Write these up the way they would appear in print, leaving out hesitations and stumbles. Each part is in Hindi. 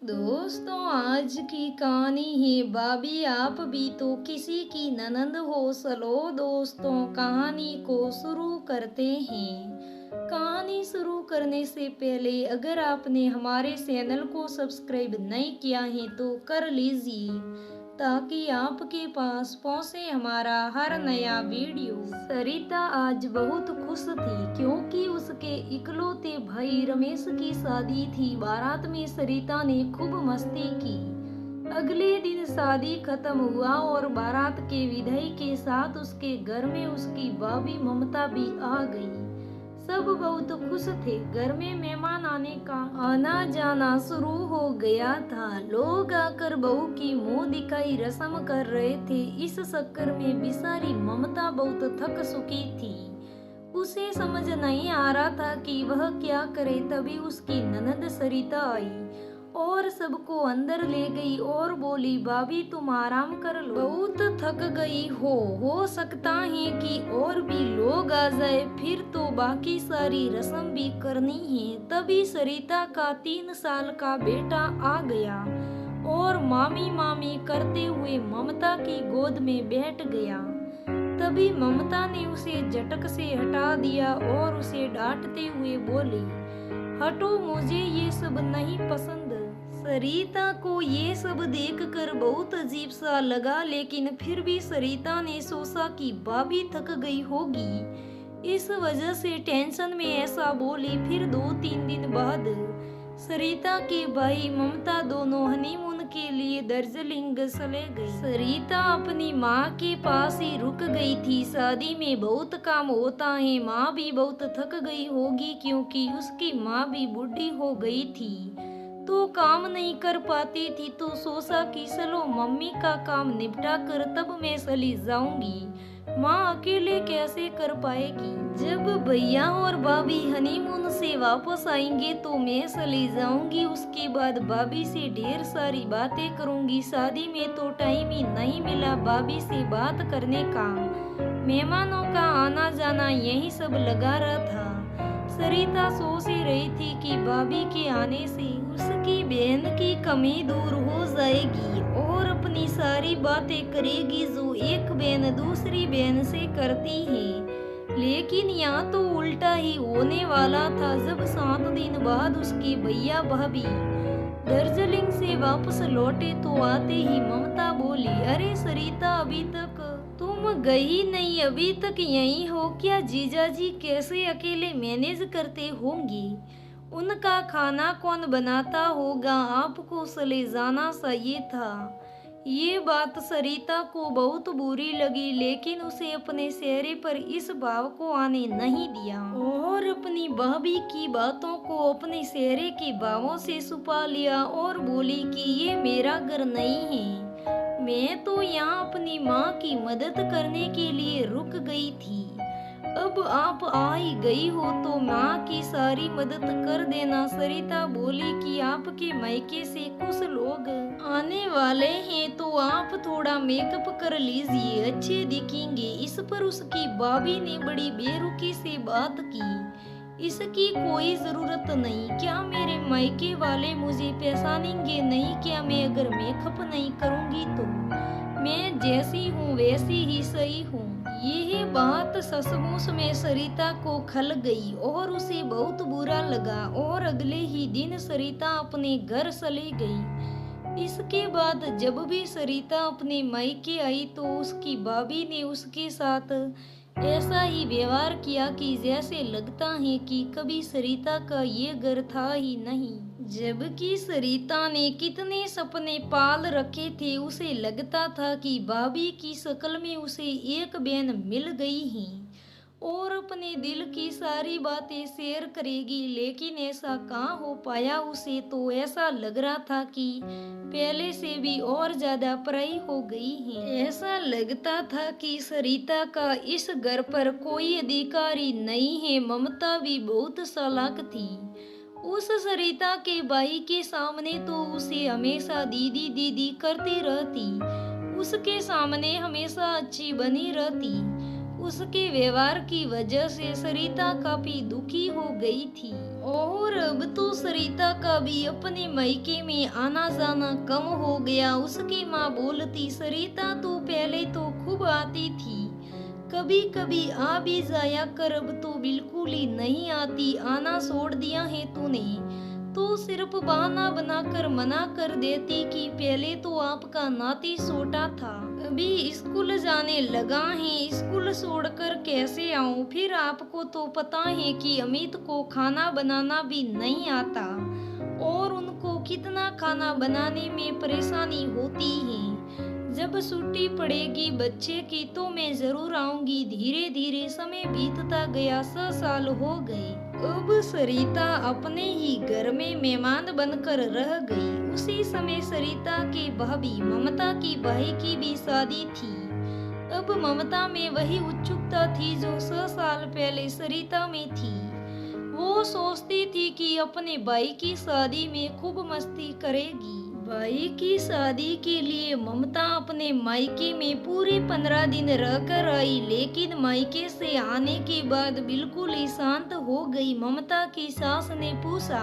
दोस्तों, आज की कहानी है भाभी आप भी तो किसी की ननद हो। चलो दोस्तों, कहानी को शुरू करते हैं। कहानी शुरू करने से पहले अगर आपने हमारे चैनल को सब्सक्राइब नहीं किया है तो कर लीजिए, ताकि आपके पास पहुंचे हमारा हर नया वीडियो। सरिता आज बहुत खुश थी क्योंकि उसके इकलौते भाई रमेश की शादी थी। बारात में सरिता ने खूब मस्ती की। अगले दिन शादी खत्म हुआ और बारात के विदाई के साथ उसके घर में उसकी भाभी ममता भी आ गई। सब बहुत खुश थे। घर में मेहमान आने का आना जाना शुरू हो गया था। लोग आकर बहू की मुंह दिखाई रस्म कर रहे थे। इस चक्कर में बेचारी ममता बहुत थक चुकी थी। उसे समझ नहीं आ रहा था कि वह क्या करे। तभी उसकी ननद सरिता आई और सबको अंदर ले गई और बोली, भाभी तुम आराम कर लो, बहुत थक गई हो सकता है कि और भी लोग आ जाए, फिर तो बाकी सारी रस्म भी करनी है। तभी सरिता का 3 साल का बेटा आ गया और मामी मामी करते हुए ममता की गोद में बैठ गया। तभी ममता ने उसे झटक से हटा दिया और उसे डांटते हुए बोली, हटो, मुझे ये सब नहीं पसंद। सरिता को ये सब देखकर बहुत अजीब सा लगा, लेकिन फिर भी सरिता ने सोचा कि भाभी थक गई होगी, इस वजह से टेंशन में ऐसा बोली। फिर 2-3 दिन बाद सरिता के भाई ममता दोनों हनीमून के लिए दार्जिलिंग चले गए। सरिता अपनी माँ के पास ही रुक गई थी। शादी में बहुत काम होता है। माँ भी बहुत थक गई होगी क्योंकि उसकी माँ भी बूढ़ी हो गई थी तो काम नहीं कर पाती थी। तो सोचा कि चलो मम्मी का काम निपटा कर तब मैं चली जाऊंगी, माँ अकेले कैसे कर पाएगी। जब भैया और भाभी हनीमून से वापस आएंगे तो मैं चली जाऊंगी। उसके बाद भाभी से ढेर सारी बातें करूंगी। शादी में तो टाइम ही नहीं मिला भाभी से बात करने का। मेहमानों का आना जाना यही सब लगा रहा था। सरिता सोच ही रही थी कि भाभी के आने से उसकी बहन की कमी दूर हो जाएगी और अपनी सारी बातें करेगी जो एक बहन दूसरी बहन से करती है। लेकिन यहाँ तो उल्टा ही होने वाला था। जब 7 दिन बाद उसकी भैया भाभी दार्जिलिंग से वापस लौटे तो आते ही ममता बोली, अरे सरिता, अभी तक तुम गई नहीं, अभी तक यहीं हो क्या? जीजाजी कैसे अकेले मैनेज करते होंगे? उनका खाना कौन बनाता होगा? आपको चले जाना चाहिए था। ये बात सरिता को बहुत बुरी लगी, लेकिन उसे अपने चेहरे पर इस भाव को आने नहीं दिया और अपनी भाभी की बातों को अपने चेहरे के भावों से छुपा लिया और बोली कि ये मेरा घर नहीं है, मैं तो यहाँ अपनी माँ की मदद करने के लिए रुक गई थी। अब आप आ ही गई हो तो माँ की सारी मदद कर देना। सरिता बोली कि आपके मायके से कुछ लोग आने वाले हैं तो आप थोड़ा मेकअप कर लीजिए, अच्छे दिखेंगे। इस पर उसकी भाभी ने बड़ी बेरुखी से बात की, इसकी कोई जरूरत नहीं। क्या मेरे मायके वाले मुझे पहचानेंगे नहीं क्या मैं अगर मेकअप नहीं करूंगी तो? मैं जैसी हूँ वैसी ही सही हूँ। यह बात सचमुच में सरिता को खल गई और उसे बहुत बुरा लगा और अगले ही दिन सरिता अपने घर चली गई। इसके बाद जब भी सरिता अपने मायके आई तो उसकी भाभी ने उसके साथ ऐसा ही व्यवहार किया कि जैसे लगता है कि कभी सरिता का ये घर था ही नहीं। जबकि सरिता ने कितने सपने पाल रखे थे, उसे लगता था कि भाभी की शक्ल में उसे एक बहन मिल गई है और अपने दिल की सारी बातें शेयर करेगी। लेकिन ऐसा कहाँ हो पाया। उसे तो ऐसा लग रहा था कि पहले से भी और ज्यादा पराई हो गई है। ऐसा लगता था कि सरिता का इस घर पर कोई अधिकार ही नहीं है। ममता भी बहुत चालाक थी। उस सरिता के भाई के सामने तो उसे हमेशा दीदी दीदी करती रहती, उसके सामने हमेशा अच्छी बनी रहती। उसके व्यवहार की वजह से सरिता काफी दुखी हो गई थी और अब तो सरिता का भी अपने मायके में आना जाना कम हो गया। उसकी माँ बोलती, सरिता तू पहले तो खूब आती थी, कभी कभी आ भी जाया कर, अब तो बिल्कुल ही नहीं आती, आना छोड़ दिया है तूने। तो सिर्फ बहाना बनाकर मना कर देती कि पहले तो आपका नाती छोटा था, अभी स्कूल जाने लगा है, स्कूल छोड़कर कैसे आऊं। फिर आपको तो पता है कि अमित को खाना बनाना भी नहीं आता और उनको कितना खाना बनाने में परेशानी होती है। जब छुट्टी पड़ेगी बच्चे की तो मैं जरूर आऊंगी। धीरे धीरे समय बीतता गया, 6 साल हो गए। अब सरिता अपने ही घर में मेहमान बनकर रह गई। उसी समय सरिता के भाभी ममता की भाई की भी शादी थी। अब ममता में वही उत्सुकता थी जो 6 साल पहले सरिता में थी। वो सोचती थी कि अपने भाई की शादी में खूब मस्ती करेगी। भाई की शादी के लिए ममता अपने मायके में पूरे 15 दिन रहकर आई, लेकिन मायके से आने के बाद बिल्कुल ही शांत हो गई। ममता की सास ने पूछा,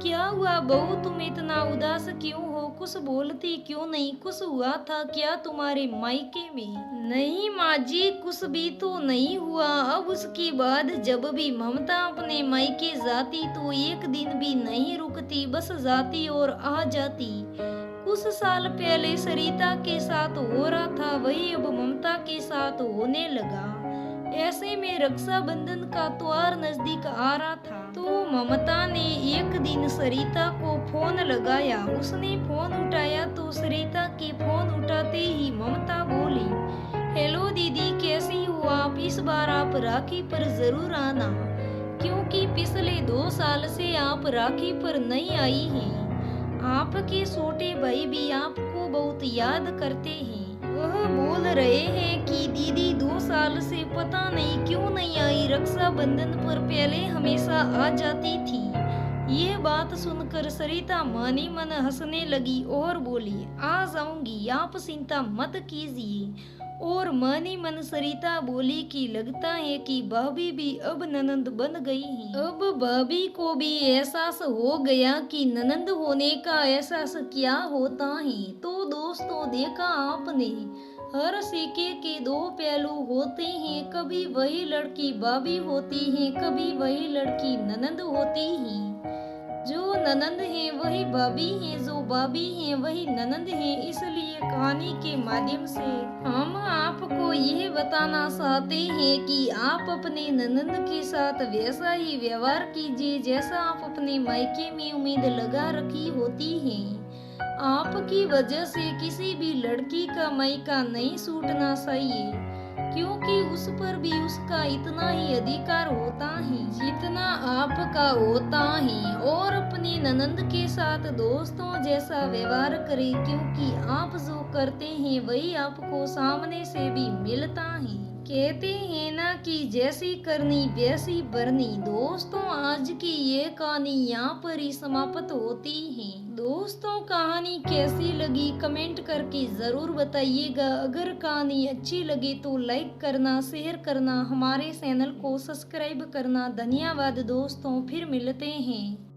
क्या हुआ बहू, तुम इतना उदास क्यों हो, कुछ बोलती क्यों नहीं, कुछ हुआ था क्या तुम्हारे मायके में? नहीं माँ जी, कुछ भी तो नहीं हुआ। अब उसके बाद जब भी ममता अपने मायके जाती तो एक दिन भी नहीं रुकती, बस जाती और आ जाती। कुछ साल पहले सरिता के साथ हो रहा था वही अब ममता के साथ होने लगा। ऐसे में रक्षाबंधन का त्योहार नजदीक आ रहा था तो ममता ने एक दिन सरिता को फोन लगाया। उसने फोन उठाया तो सरिता के फोन उठाते ही ममता बोली, हेलो दीदी, कैसी हो आप? इस बार आप राखी पर जरूर आना, क्योंकि पिछले 2 साल से आप राखी पर नहीं आई हैं। आपके छोटे भाई भी आपको बहुत याद करते हैं। वह बोल रहे हैं कि दीदी 2 साल से पता नहीं क्यों नहीं आई, रक्षाबंधन पर पहले हमेशा आ जाती थी। ये बात सुनकर सरिता मनी मन हंसने लगी और बोली, आ जाऊंगी, आप चिंता मत कीजिए। और मनी मन सरिता बोली कि लगता है कि भाभी भी अब ननंद बन गई हैं। अब भाभी को भी एहसास हो गया कि ननंद होने का एहसास क्या होता है। तो दोस्तों, देखा आपने, हर सिक्के के 2 पहलू होते हैं। कभी वही लड़की भाभी होती है, कभी वही लड़की ननंद होती है। जो ननंद है वही भाभी है, जो भाभी है वही ननंद है। इसलिए कहानी के माध्यम से हम आपको यह बताना चाहते हैं कि आप अपने ननंद के साथ वैसा ही व्यवहार कीजिए जैसा आप अपने मायके में उम्मीद लगा रखी होती है। आपकी वजह से किसी भी लड़की का मायका नहीं छूटना चाहिए, क्योंकि उस पर भी उसका इतना ही अधिकार होता है जितना आपका होता है। और अपनी ननंद के साथ दोस्तों जैसा व्यवहार करें, क्योंकि आप जो करते हैं वही आपको सामने से भी मिलता है। कहते हैं ना कि जैसी करनी वैसी भरनी। दोस्तों, आज की ये कहानी यहाँ पर ही समाप्त होती है। दोस्तों, कहानी कैसी लगी कमेंट करके जरूर बताइएगा। अगर कहानी अच्छी लगे तो लाइक करना, शेयर करना, हमारे चैनल को सब्सक्राइब करना। धन्यवाद दोस्तों, फिर मिलते हैं।